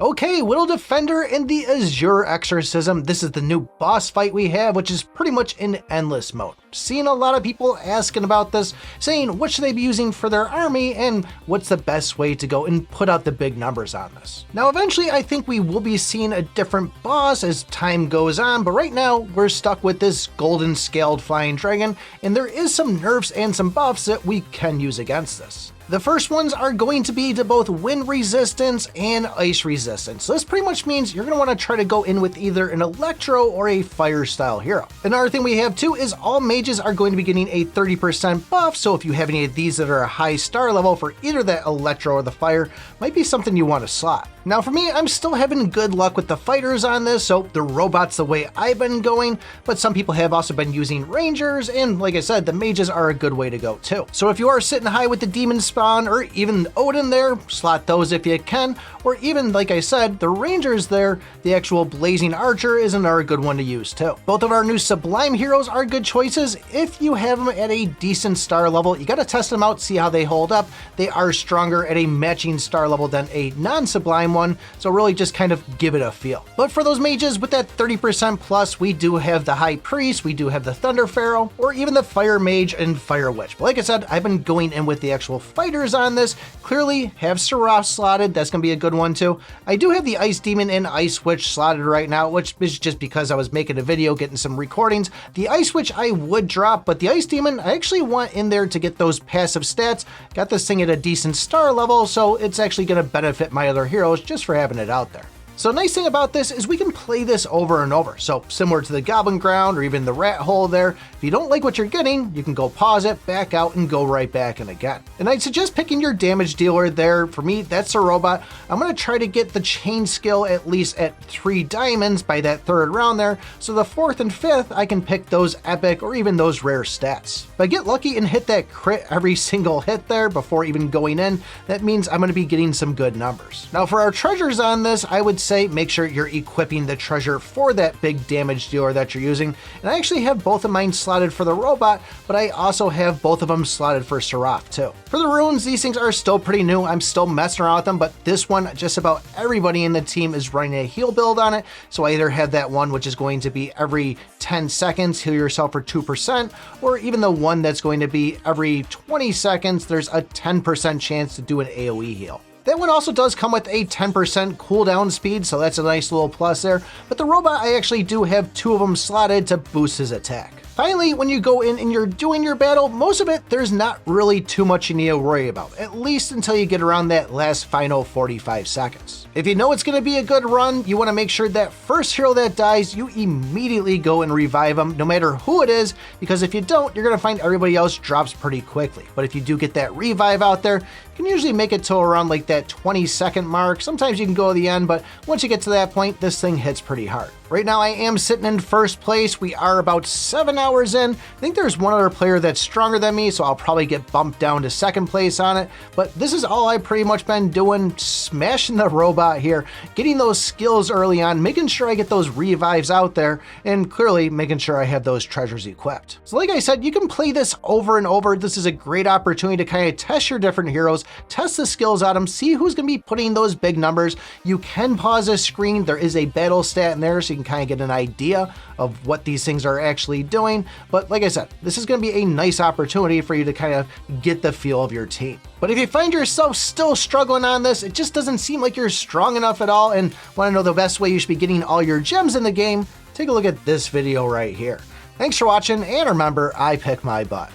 Okay, Wittle Defender and the AZURE Exorcism. This is the new boss fight we have, which is pretty much in endless mode. Seeing a lot of people asking about this, saying what should they be using for their army and what's the best way to go and put out the big numbers on this. Now eventually I think we will be seeing a different boss as time goes on, but right now we're stuck with this golden scaled flying dragon, and there is some nerfs and some buffs that we can use against this. The first ones are going to be to both wind resistance and ice resistance. So this pretty much means you're going to want to try to go in with either an electro or a fire style hero. Another thing we have too is all mages are going to be getting a 30% buff. So if you have any of these that are a high star level for either that electro or the fire, might be something you want to slot. Now for me, I'm still having good luck with the fighters on this, so the robot's the way I've been going, but some people have also been using rangers, and like I said, the mages are a good way to go too. So if you are sitting high with the demon spawn or even Odin there, slot those if you can, or even like I said, the rangers there, the actual blazing archer is another good one to use too. Both of our new sublime heroes are good choices. If you have them at a decent star level, you gotta test them out, see how they hold up. They are stronger at a matching star level than a non-sublime one, so really just kind of give it a feel. But for those mages with that 30% plus, we do have the high priest, we do have the thunder pharaoh, or even the fire mage and fire witch. But like I said, I've been going in with the actual fighters on this. Clearly have Seraph slotted, that's gonna be a good one too. I do have the ice demon and ice witch slotted right now, which is just because I was making a video getting some recordings. The ice witch I would drop, but the ice demon I actually want in there to get those passive stats. Got this thing at a decent star level, so it's actually gonna benefit my other heroes just for having it out there. So nice thing about this is we can play this over and over. So similar to the Goblin Ground or even the Rat Hole there, if you don't like what you're getting, you can go pause it, back out, and go right back in again. And I'd suggest picking your damage dealer there. For me, that's a robot. I'm gonna try to get the chain skill at least at 3 diamonds by that 3rd round there. So the 4th and 5th, I can pick those epic or even those rare stats. If I get lucky and hit that crit every single hit there before even going in, that means I'm gonna be getting some good numbers. Now for our treasures on this, I would say make sure you're equipping the treasure for that big damage dealer that you're using. And I actually have both of mine slotted for the robot, but I also have both of them slotted for Seraph too. For the runes, these things are still pretty new. I'm still messing around with them, but this one, just about everybody in the team is running a heal build on it. So I either have that one, which is going to be every 10 seconds, heal yourself for 2%, or even the one that's going to be every 20 seconds, there's a 10% chance to do an AoE heal. That one also does come with a 10% cooldown speed, so that's a nice little plus there. But the robot, I actually do have 2 of them slotted to boost his attack. Finally, when you go in and you're doing your battle, most of it, there's not really too much you need to worry about, at least until you get around that last final 45 seconds. If you know it's going to be a good run, you want to make sure that first hero that dies, you immediately go and revive them, no matter who it is, because if you don't, you're going to find everybody else drops pretty quickly. But if you do get that revive out there, you can usually make it to around like that 20-second mark. Sometimes you can go to the end, but once you get to that point, this thing hits pretty hard. Right now I am sitting in 1st place. We are about 7 hours in. I think there's one other player that's stronger than me, so I'll probably get bumped down to 2nd place on it. But this is all I've pretty much been doing, smashing the robot here, getting those skills early on, making sure I get those revives out there, and clearly making sure I have those treasures equipped. So like I said, you can play this over and over. This is a great opportunity to kind of test your different heroes, test the skills on them, see who's going to be putting those big numbers. You can pause this screen. There is a battle stat in there, so you can kind of get an idea of what these things are actually doing. But like I said, this is going to be a nice opportunity for you to kind of get the feel of your team. But if you find yourself still struggling on this, it just doesn't seem like you're strong enough at all, and want to know the best way you should be getting all your gems in the game, take a look at this video right here. Thanks for watching, and remember, I pick my butt.